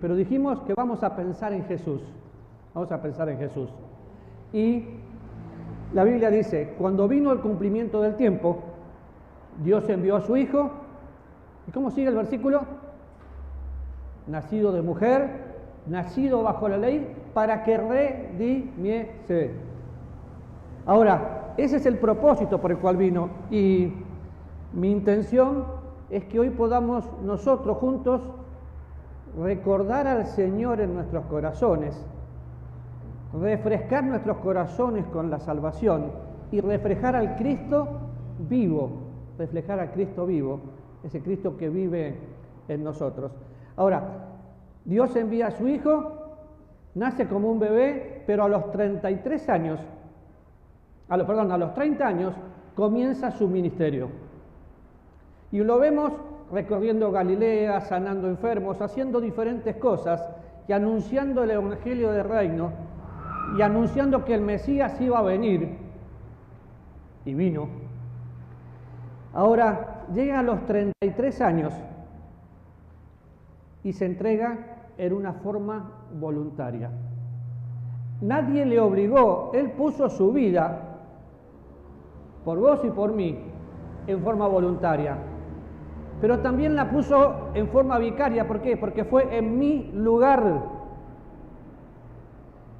Pero dijimos que vamos a pensar en Jesús. Vamos a pensar en Jesús. Y la Biblia dice, cuando vino el cumplimiento del tiempo, Dios envió a su Hijo. ¿Y cómo sigue el versículo? Nacido de mujer, nacido bajo la ley, para que redimiese. Ahora, ese es el propósito por el cual vino. Y mi intención es que hoy podamos nosotros juntos recordar al Señor en nuestros corazones, refrescar nuestros corazones con la salvación y reflejar al Cristo vivo, ese Cristo que vive en nosotros. Ahora, Dios envía a su Hijo, nace como un bebé, pero a los 33 años, a los 30 años, comienza su ministerio. Y lo vemos recorriendo Galilea, sanando enfermos, haciendo diferentes cosas y anunciando el Evangelio del Reino y anunciando que el Mesías iba a venir. Y vino. Ahora llega a los 33 años y se entrega en una forma voluntaria. Nadie le obligó, él puso su vida por vos y por mí en forma voluntaria. Pero también la puso en forma vicaria. ¿Por qué? Porque fue en mi lugar.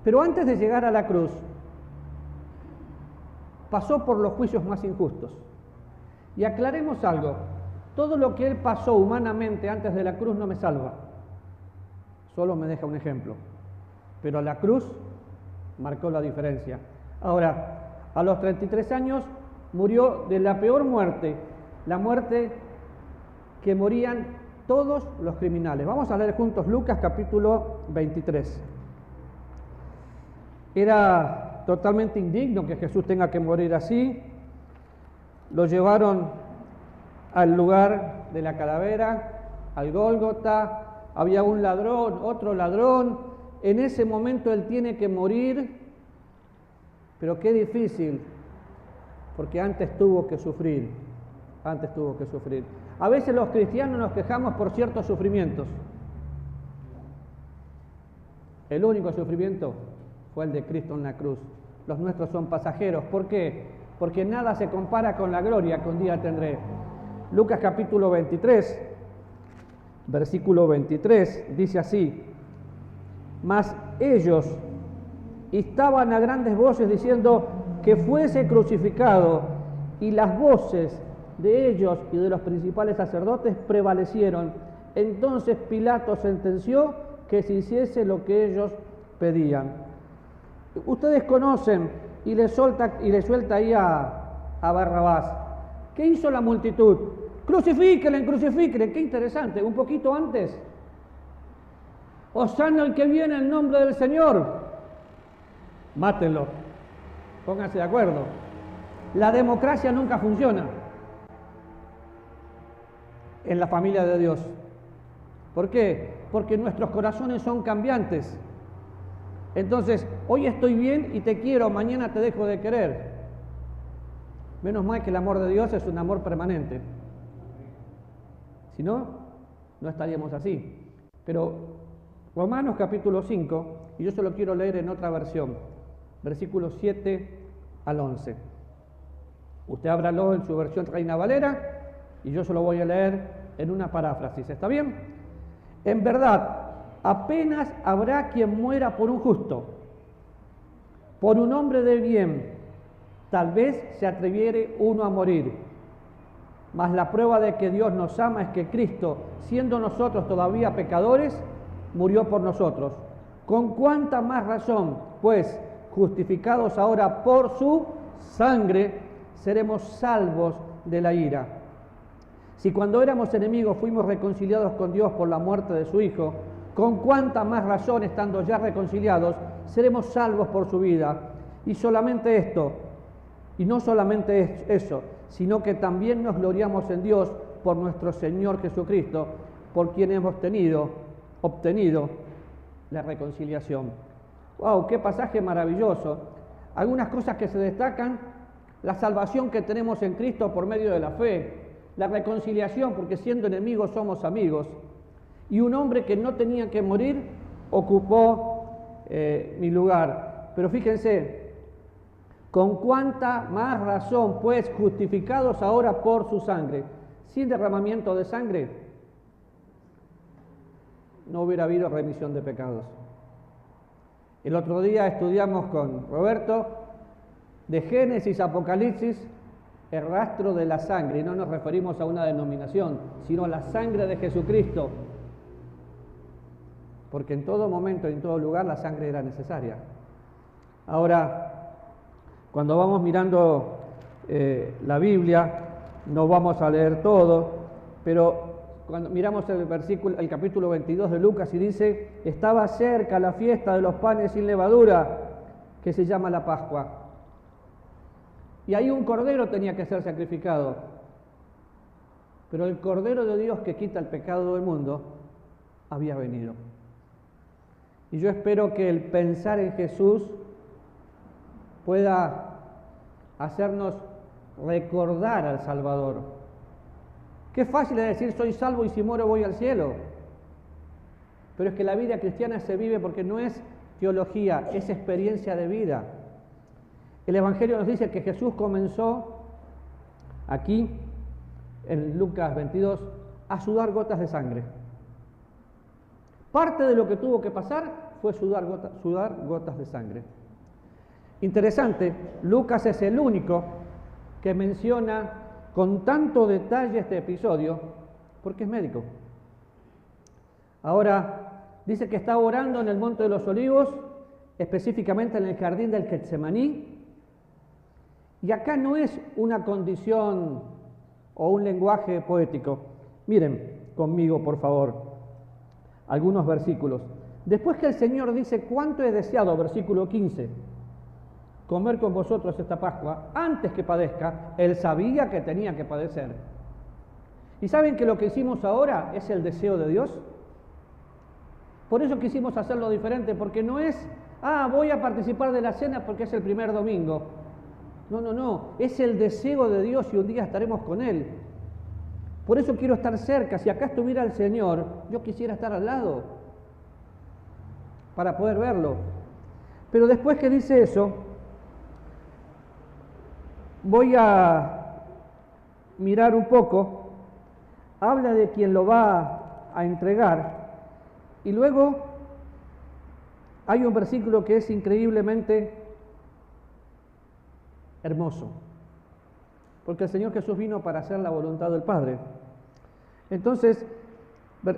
Pero antes de llegar a la cruz, pasó por los juicios más injustos. Y aclaremos algo, todo lo que Él pasó humanamente antes de la cruz no me salva, solo me deja un ejemplo. Pero la cruz marcó la diferencia. Ahora, a los 33 años murió de la peor muerte, la muerte que morían todos los criminales. Vamos a leer juntos Lucas capítulo 23. Era totalmente indigno que Jesús tenga que morir así. Lo llevaron al lugar de la calavera, al Gólgota. Había un ladrón, otro ladrón. En ese momento él tiene que morir, pero qué difícil, porque antes tuvo que sufrir. A veces los cristianos nos quejamos por ciertos sufrimientos. El único sufrimiento fue el de Cristo en la cruz. Los nuestros son pasajeros. ¿Por qué? Porque nada se compara con la gloria que un día tendré. Lucas capítulo 23, versículo 23, dice así: mas ellos instaban a grandes voces diciendo que fuese crucificado, y las voces de ellos y de los principales sacerdotes prevalecieron. Entonces Pilato sentenció que se hiciese lo que ellos pedían. Ustedes conocen y le suelta ahí a Barrabás. ¿Qué hizo la multitud? Crucifíquenle. Qué interesante. Un poquito antes, Hosana el que viene en nombre del Señor. Mátenlo. Pónganse de acuerdo. La democracia nunca funciona en la familia de Dios. ¿Por qué? Porque nuestros corazones son cambiantes. Entonces, hoy estoy bien y te quiero, mañana te dejo de querer. Menos mal que el amor de Dios es un amor permanente. Si no, no estaríamos así. Pero Romanos capítulo 5, y yo se lo quiero leer en otra versión, versículos 7 al 11. Usted ábralo en su versión Reina Valera, y yo se lo voy a leer en una paráfrasis. ¿Está bien? En verdad, apenas habrá quien muera por un justo, por un hombre de bien, tal vez se atreviere uno a morir. Mas la prueba de que Dios nos ama es que Cristo, siendo nosotros todavía pecadores, murió por nosotros. ¿Con cuánta más razón, pues, justificados ahora por su sangre, seremos salvos de la ira? Si cuando éramos enemigos fuimos reconciliados con Dios por la muerte de su Hijo, ¿con cuánta más razón, estando ya reconciliados, seremos salvos por su vida? Y solamente esto, y no solamente eso, sino que también nos gloriamos en Dios por nuestro Señor Jesucristo, por quien hemos obtenido la reconciliación. ¡Wow! ¡Qué pasaje maravilloso! Algunas cosas que se destacan: la salvación que tenemos en Cristo por medio de la fe, la reconciliación porque siendo enemigos somos amigos, y un hombre que no tenía que morir ocupó mi lugar. Pero fíjense, con cuánta más razón, pues, justificados ahora por su sangre. Sin derramamiento de sangre, no hubiera habido remisión de pecados. El otro día estudiamos con Roberto de Génesis a Apocalipsis el rastro de la sangre, y no nos referimos a una denominación, sino a la sangre de Jesucristo, porque en todo momento y en todo lugar la sangre era necesaria. Ahora, cuando vamos mirando la Biblia, no vamos a leer todo, pero cuando miramos el capítulo 22 de Lucas y dice, estaba cerca la fiesta de los panes sin levadura, que se llama la Pascua. Y ahí un cordero tenía que ser sacrificado. Pero el Cordero de Dios que quita el pecado del mundo había venido. Y yo espero que el pensar en Jesús pueda hacernos recordar al Salvador. Qué fácil es decir, soy salvo y si muero voy al cielo. Pero es que la vida cristiana se vive porque no es teología, es experiencia de vida. El Evangelio nos dice que Jesús comenzó aquí, en Lucas 22, a sudar gotas de sangre. Parte de lo que tuvo que pasar fue sudar gotas de sangre. Interesante, Lucas es el único que menciona con tanto detalle este episodio, porque es médico. Ahora, dice que está orando en el Monte de los Olivos, específicamente en el jardín del Getsemaní, y acá no es una condición o un lenguaje poético. Miren conmigo, por favor, algunos versículos. Después que el Señor dice, cuánto he deseado, versículo 15, comer con vosotros esta Pascua, antes que padezca, Él sabía que tenía que padecer. ¿Y saben que lo que hicimos ahora es el deseo de Dios? Por eso quisimos hacerlo diferente, porque no es, voy a participar de la cena porque es el primer domingo. No, es el deseo de Dios y un día estaremos con Él. Por eso quiero estar cerca. Si acá estuviera el Señor, yo quisiera estar al lado para poder verlo. Pero después que dice eso, voy a mirar un poco, habla de quien lo va a entregar, y luego hay un versículo que es increíblemente hermoso, porque el Señor Jesús vino para hacer la voluntad del Padre. Entonces,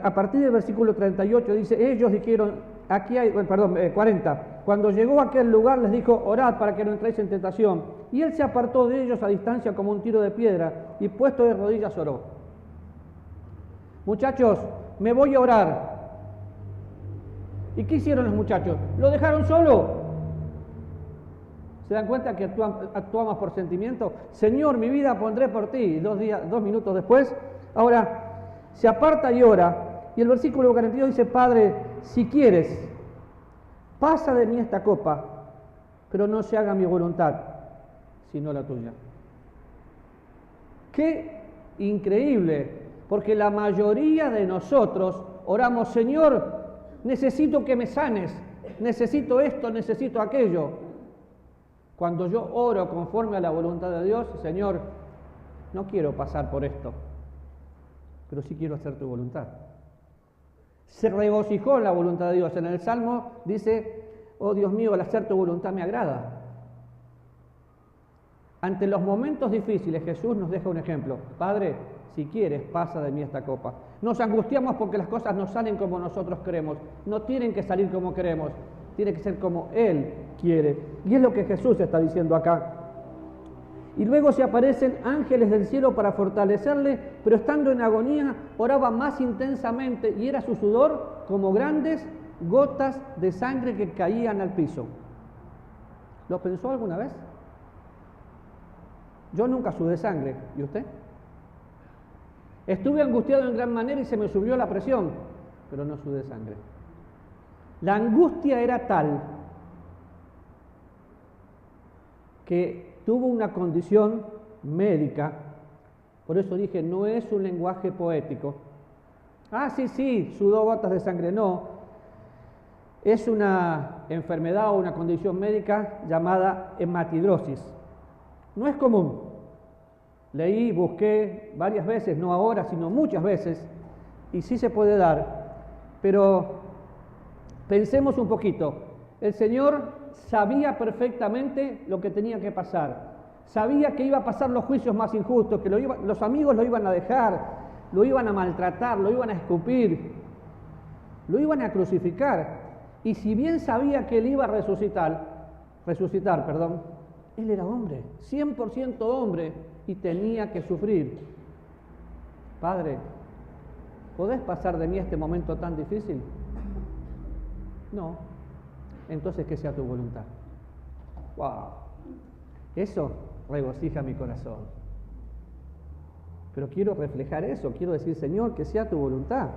a partir del versículo 38 dice, ellos dijeron, 40, cuando llegó a aquel lugar les dijo, orad para que no entréis en tentación. Y él se apartó de ellos a distancia como un tiro de piedra, y puesto de rodillas oró. Muchachos, me voy a orar. ¿Y qué hicieron los muchachos? ¿Lo dejaron solo? ¿Se dan cuenta que actuamos por sentimiento? Señor, mi vida pondré por ti. Y 2 minutos después, ahora se aparta y ora. Y el versículo 42 dice, Padre, si quieres, pasa de mí esta copa, pero no se haga mi voluntad, sino la tuya. Qué increíble, porque la mayoría de nosotros oramos, Señor, necesito que me sanes, necesito esto, necesito aquello. Cuando yo oro conforme a la voluntad de Dios, Señor, no quiero pasar por esto, pero sí quiero hacer tu voluntad. Se regocijó en la voluntad de Dios. En el Salmo dice, oh Dios mío, al hacer tu voluntad me agrada. Ante los momentos difíciles, Jesús nos deja un ejemplo. Padre, si quieres, pasa de mí esta copa. Nos angustiamos porque las cosas no salen como nosotros queremos. No tienen que salir como queremos. Tiene que ser como Él quiere. Y es lo que Jesús está diciendo acá. Y luego se aparecen ángeles del cielo para fortalecerle, pero estando en agonía, oraba más intensamente y era su sudor como grandes gotas de sangre que caían al piso. ¿Lo pensó alguna vez? Yo nunca sudé sangre. ¿Y usted? Estuve angustiado en gran manera y se me subió la presión, pero no sudé sangre. La angustia era tal que tuvo una condición médica, por eso dije, no es un lenguaje poético. Ah, sí, sudó gotas de sangre. No, es una enfermedad o una condición médica llamada hematidrosis. No es común. Leí, busqué varias veces, no ahora, sino muchas veces, y sí se puede dar. Pero pensemos un poquito. El Señor sabía perfectamente lo que tenía que pasar. Sabía que iba a pasar los juicios más injustos, que los amigos lo iban a dejar, lo iban a maltratar, lo iban a escupir, lo iban a crucificar. Y si bien sabía que él iba a resucitar, él era hombre, 100% hombre, y tenía que sufrir. Padre, ¿podés pasar de mí este momento tan difícil? No. Entonces que sea tu voluntad. ¡Wow! Eso regocija mi corazón. Pero quiero reflejar eso, quiero decir, Señor, que sea tu voluntad.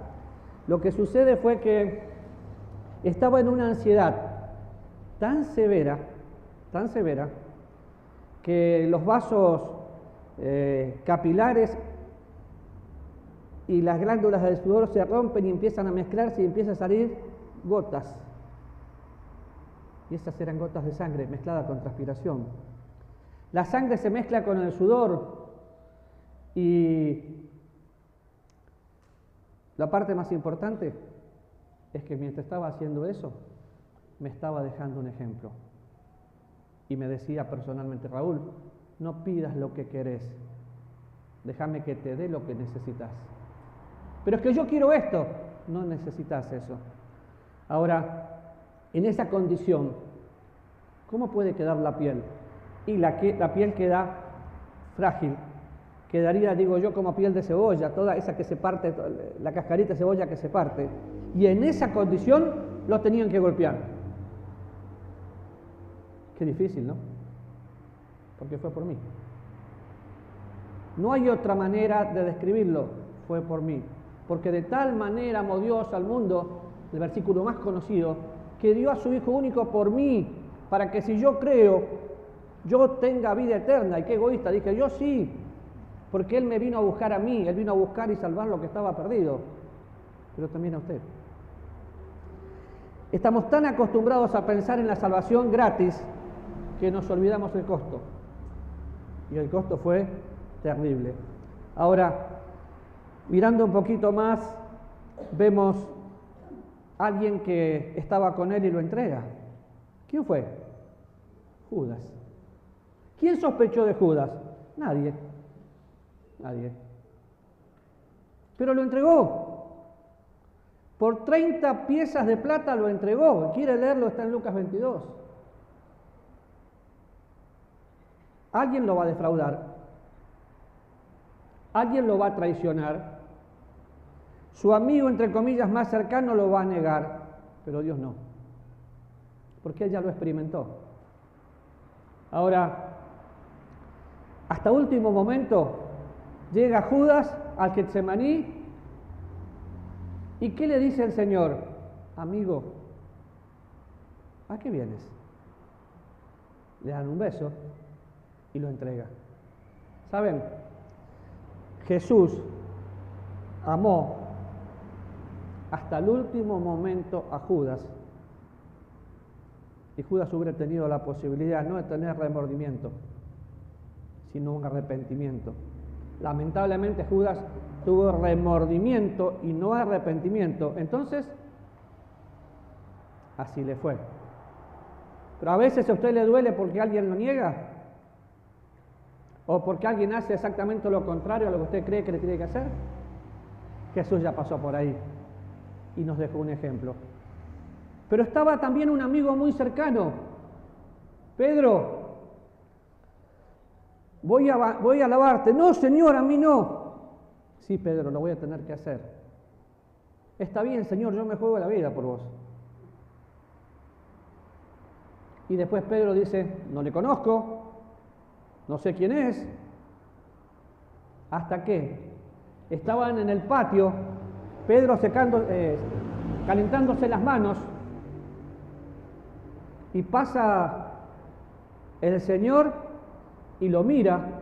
Lo que sucede fue que estaba en una ansiedad tan severa, que los vasos capilares y las glándulas del sudor se rompen y empiezan a mezclarse y empiezan a salir gotas. Y esas eran gotas de sangre mezclada con transpiración. La sangre se mezcla con el sudor y la parte más importante es que mientras estaba haciendo eso, me estaba dejando un ejemplo. Y me decía personalmente, Raúl, no pidas lo que querés, déjame que te dé lo que necesitas. Pero es que yo quiero esto, no necesitas eso. Ahora, en esa condición, ¿cómo puede quedar la piel? Y la piel queda frágil, quedaría, digo yo, como piel de cebolla, toda esa que se parte, la cascarita de cebolla que se parte. Y en esa condición lo tenían que golpear. Qué difícil, ¿no? Porque fue por mí. No hay otra manera de describirlo, fue por mí. Porque de tal manera amó Dios al mundo, el versículo más conocido, que dio a su Hijo único por mí, para que si yo creo, yo tenga vida eterna. Y qué egoísta, dije, yo sí, porque Él me vino a buscar a mí, Él vino a buscar y salvar lo que estaba perdido, pero también a usted. Estamos tan acostumbrados a pensar en la salvación gratis que nos olvidamos del costo. Y el costo fue terrible. Ahora, mirando un poquito más, vemos a alguien que estaba con él y lo entrega. ¿Quién fue? Judas. ¿Quién sospechó de Judas? Nadie. Pero lo entregó. Por 30 piezas de plata lo entregó. ¿Quiere leerlo? Está en Lucas 22. Alguien lo va a defraudar. Alguien lo va a traicionar. Su amigo, entre comillas, más cercano lo va a negar. Pero Dios no. Porque Él ya lo experimentó. Ahora, hasta último momento, llega Judas al Getsemaní. ¿Y qué le dice el Señor? Amigo, ¿a qué vienes? Le dan un beso y lo entrega. ¿Saben? Jesús amó hasta el último momento a Judas. Y Judas hubiera tenido la posibilidad no de tener remordimiento, sino un arrepentimiento. Lamentablemente Judas tuvo remordimiento y no arrepentimiento. Entonces, así le fue. Pero a veces a usted le duele porque alguien lo niega, o porque alguien hace exactamente lo contrario a lo que usted cree que le tiene que hacer. Jesús ya pasó por ahí y nos dejó un ejemplo. Pero estaba también un amigo muy cercano. Pedro, voy a lavarte. No, Señor, a mí no. Sí, Pedro, lo voy a tener que hacer. Está bien, Señor, yo me juego la vida por vos. Y después Pedro dice, no le conozco, no sé quién es. Hasta que estaban en el patio, Pedro calentándose las manos, y pasa el Señor y lo mira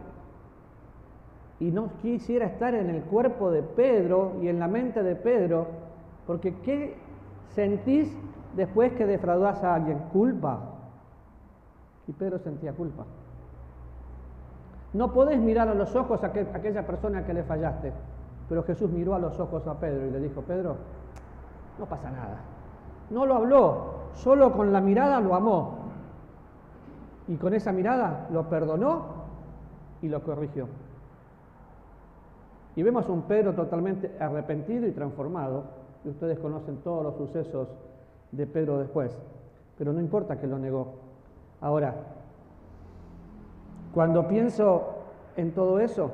y no quisiera estar en el cuerpo de Pedro y en la mente de Pedro, porque ¿qué sentís después que defraudás a alguien? Culpa. Y Pedro sentía culpa. No podés mirar a los ojos a aquella persona que le fallaste, pero Jesús miró a los ojos a Pedro y le dijo: Pedro, no pasa nada. No lo habló, solo con la mirada lo amó. Y con esa mirada lo perdonó y lo corrigió. Y vemos un Pedro totalmente arrepentido y transformado. Y ustedes conocen todos los sucesos de Pedro después. Pero no importa que lo negó. Ahora, cuando pienso en todo eso,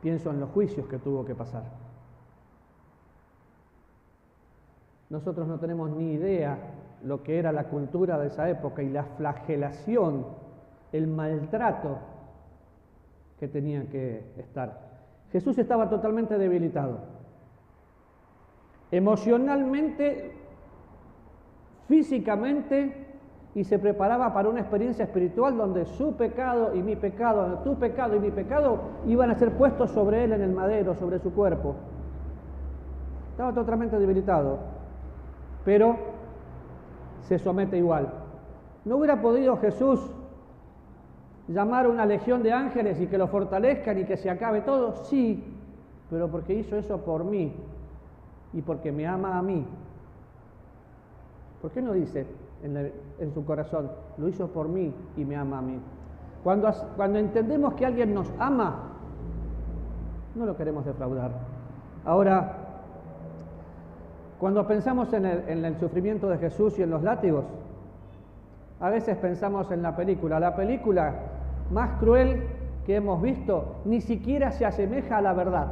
pienso en los juicios que tuvo que pasar. Nosotros no tenemos ni idea lo que era la cultura de esa época y la flagelación, el maltrato que tenían que estar. Jesús estaba totalmente debilitado, emocionalmente, físicamente, y se preparaba para una experiencia espiritual donde su pecado y mi pecado, donde tu pecado y mi pecado iban a ser puestos sobre él en el madero, sobre su cuerpo. Estaba totalmente debilitado, pero se somete igual. ¿No hubiera podido Jesús llamar a una legión de ángeles y que lo fortalezcan y que se acabe todo? Sí, pero porque hizo eso por mí y porque me ama a mí. ¿Por qué no dice en su corazón: lo hizo por mí y me ama a mí? Cuando entendemos que alguien nos ama, no lo queremos defraudar. Ahora, cuando pensamos en el sufrimiento de Jesús y en los látigos, a veces pensamos en la película más cruel que hemos visto, ni siquiera se asemeja a la verdad.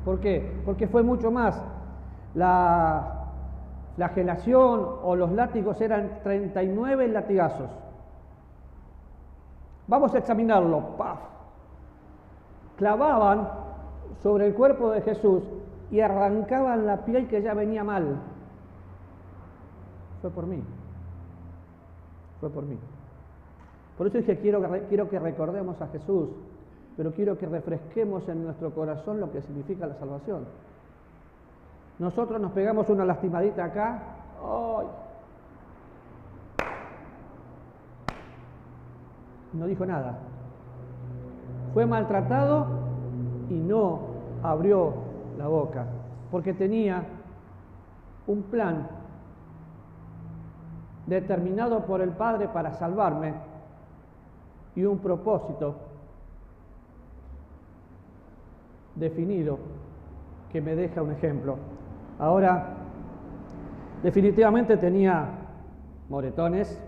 ¿Por qué? Porque fue mucho más. La flagelación o los látigos eran 39 latigazos. Vamos a examinarlo. ¡Paf! Clavaban sobre el cuerpo de Jesús y arrancaban la piel que ya venía mal. Fue por mí. Fue por mí. Por eso dije, quiero que recordemos a Jesús, pero quiero que refresquemos en nuestro corazón lo que significa la salvación. Nosotros nos pegamos una lastimadita acá. ¡Ay! No dijo nada. Fue maltratado y no abrió la boca, porque tenía un plan determinado por el Padre para salvarme y un propósito definido que me deja un ejemplo. Ahora, definitivamente tenía moretones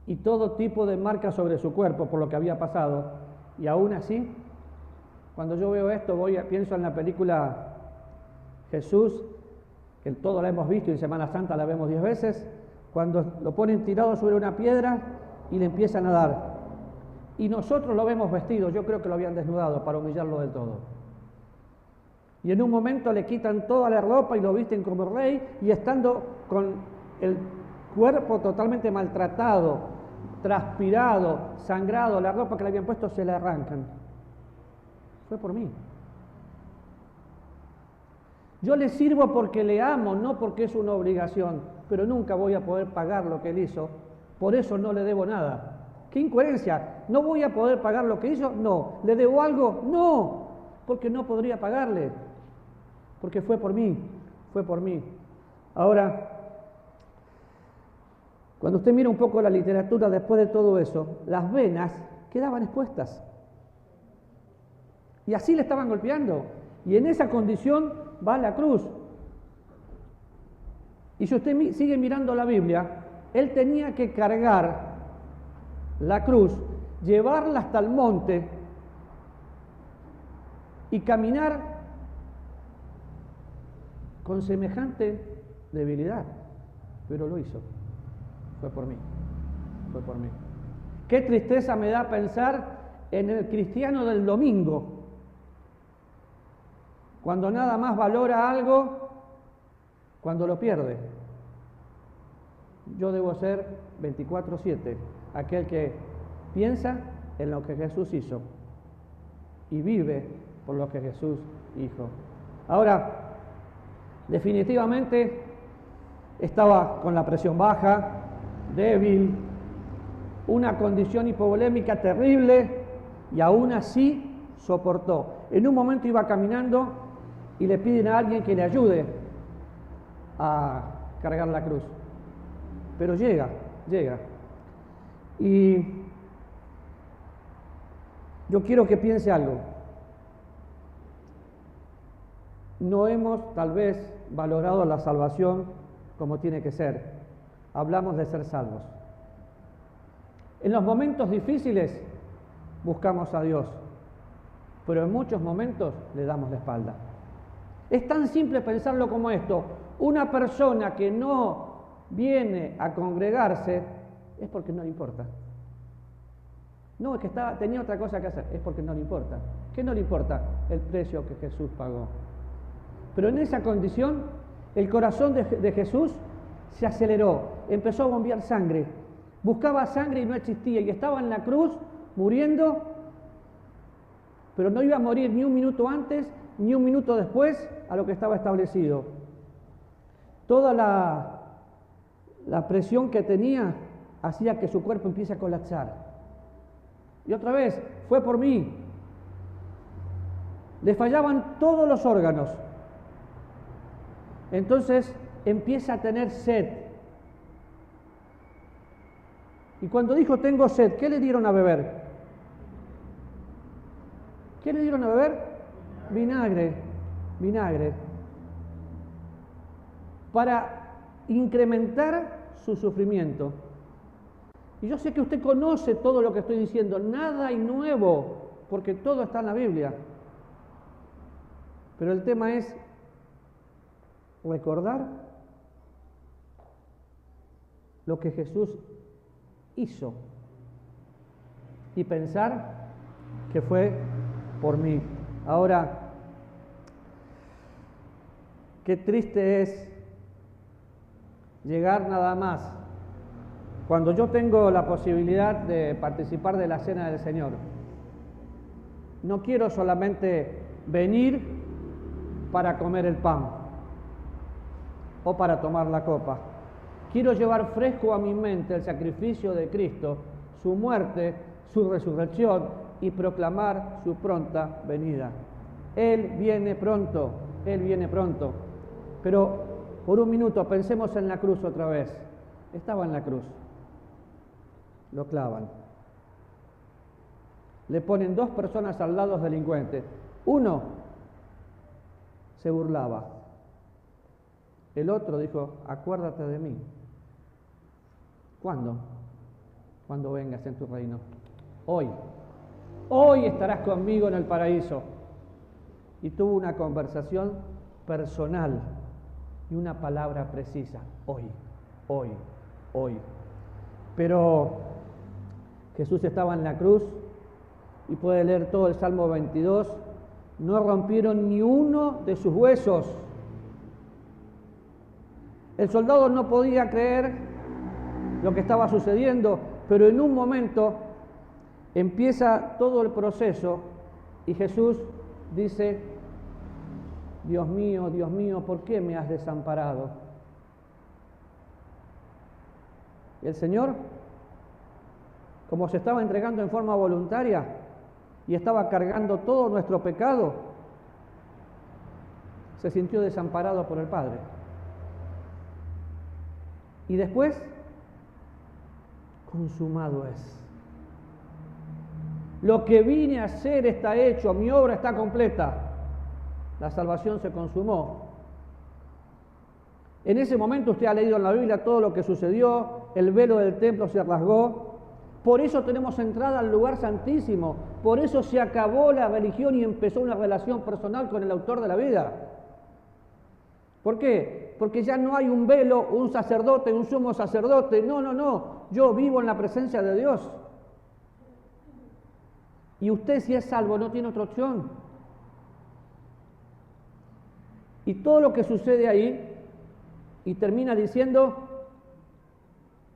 y todo tipo de marcas sobre su cuerpo por lo que había pasado, y aún así, cuando yo veo esto, pienso en la película Jesús, que todos la hemos visto y en Semana Santa la vemos 10 veces, cuando lo ponen tirado sobre una piedra y le empiezan a dar. Y nosotros lo vemos vestido, yo creo que lo habían desnudado para humillarlo del todo. Y en un momento le quitan toda la ropa y lo visten como rey, y estando con el cuerpo totalmente maltratado, transpirado, sangrado, la ropa que le habían puesto se le arrancan. Fue por mí. Yo le sirvo porque le amo, no porque es una obligación, pero nunca voy a poder pagar lo que él hizo, por eso no le debo nada. ¡Qué incoherencia! ¿No voy a poder pagar lo que hizo? No. ¿Le debo algo? No, porque no podría pagarle, porque fue por mí, fue por mí. Ahora, cuando usted mira un poco la literatura después de todo eso, las venas quedaban expuestas. Y así le estaban golpeando. Y en esa condición va a la cruz. Y si usted sigue mirando la Biblia, él tenía que cargar la cruz, llevarla hasta el monte y caminar con semejante debilidad. Pero lo hizo. Fue por mí. Fue por mí. Qué tristeza me da pensar en el cristiano del domingo, cuando nada más valora algo cuando lo pierde. Yo debo ser 24/7 aquel que piensa en lo que Jesús hizo y vive por lo que Jesús hizo. Ahora, definitivamente estaba con la presión baja, débil, una condición hipovolémica terrible, y aún así soportó. En un momento iba caminando y le piden a alguien que le ayude a cargar la cruz. Pero llega. Y yo quiero que piense algo. No hemos tal vez valorado la salvación como tiene que ser. Hablamos de ser salvos. En los momentos difíciles buscamos a Dios, pero en muchos momentos le damos la espalda. Es tan simple pensarlo como esto. Una persona que no viene a congregarse es porque no le importa. No, es que tenía otra cosa que hacer, es porque no le importa. ¿Qué no le importa? El precio que Jesús pagó. Pero en esa condición, el corazón de Jesús se aceleró, empezó a bombear sangre. Buscaba sangre y no existía, y estaba en la cruz muriendo, pero no iba a morir ni un minuto antes, ni un minuto después a lo que estaba establecido. Toda la presión que tenía hacía que su cuerpo empiece a colapsar. Y otra vez, fue por mí. Le fallaban todos los órganos. Entonces empieza a tener sed. Y cuando dijo tengo sed, ¿qué le dieron a beber? ¿Qué le dieron a beber? Vinagre. Para incrementar su sufrimiento. Y yo sé que usted conoce todo lo que estoy diciendo, nada hay nuevo, porque todo está en la Biblia. Pero el tema es recordar lo que Jesús hizo y pensar que fue por mí. Ahora, qué triste es llegar nada más cuando yo tengo la posibilidad de participar de la cena del Señor. No quiero solamente venir para comer el pan o para tomar la copa. Quiero llevar fresco a mi mente el sacrificio de Cristo, su muerte, su resurrección y proclamar su pronta venida. Él viene pronto. Pero por un minuto pensemos en la cruz otra vez. Estaba en la cruz. Lo clavan. Le ponen 2 personas al lado delincuentes. Uno se burlaba. El otro dijo, acuérdate de mí. ¿Cuándo? Cuando vengas en tu reino. Hoy. Hoy estarás conmigo en el paraíso. Y tuvo una conversación personal y una palabra precisa. Hoy. Pero Jesús estaba en la cruz y puede leer todo el Salmo 22. No rompieron ni uno de sus huesos. El soldado no podía creer lo que estaba sucediendo, pero en un momento empieza todo el proceso y Jesús dice, Dios mío, ¿por qué me has desamparado? Y el Señor, como se estaba entregando en forma voluntaria y estaba cargando todo nuestro pecado, se sintió desamparado por el Padre. Y después, consumado es. Lo que vine a hacer está hecho, mi obra está completa. La salvación se consumó. En ese momento usted ha leído en la Biblia todo lo que sucedió, el velo del templo se rasgó, por eso tenemos entrada al lugar santísimo, por eso se acabó la religión y empezó una relación personal con el autor de la vida. ¿Por qué? Porque ya no hay un velo, un sacerdote, un sumo sacerdote, no, yo vivo en la presencia de Dios. Y usted, si es salvo, no tiene otra opción. Y todo lo que sucede ahí, y termina diciendo,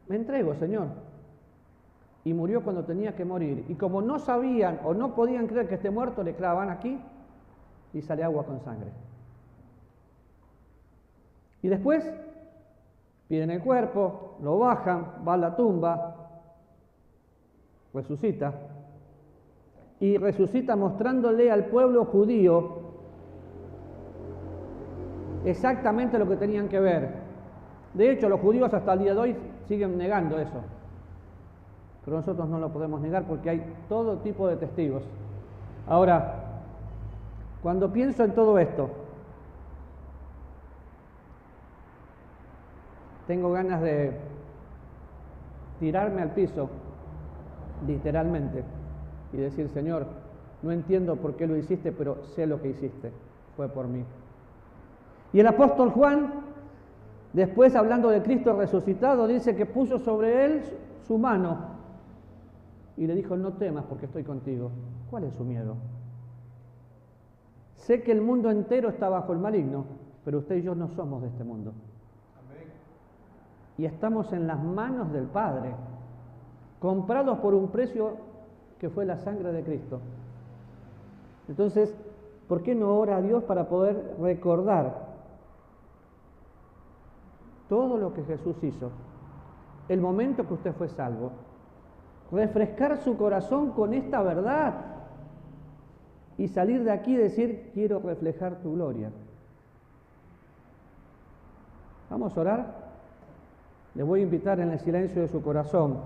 me entrego, Señor. y murió cuando tenía que morir. Y como no sabían o no podían creer que esté muerto, le clavan aquí y sale agua con sangre. Y después piden el cuerpo, lo bajan, va a la tumba, resucita, y resucita mostrándole al pueblo judío exactamente lo que tenían que ver. De hecho, los judíos hasta el día de hoy siguen negando eso, pero nosotros no lo podemos negar porque hay todo tipo de testigos. Ahora, cuando pienso en todo esto, tengo ganas de tirarme al piso, literalmente, y decir: Señor, no entiendo por qué lo hiciste, pero sé lo que hiciste, fue por mí. Y el apóstol Juan, después hablando de Cristo resucitado, dice que puso sobre él su mano y le dijo: no temas porque estoy contigo. ¿Cuál es su miedo? Sé que el mundo entero está bajo el maligno, pero usted y yo no somos de este mundo. Y estamos en las manos del Padre, comprados por un precio que fue la sangre de Cristo. Entonces, ¿por qué no ora a Dios para poder recordar todo lo que Jesús hizo, el momento que usted fue salvo, refrescar su corazón con esta verdad y salir de aquí y decir: quiero reflejar tu gloria? Vamos a orar. Le voy a invitar en el silencio de su corazón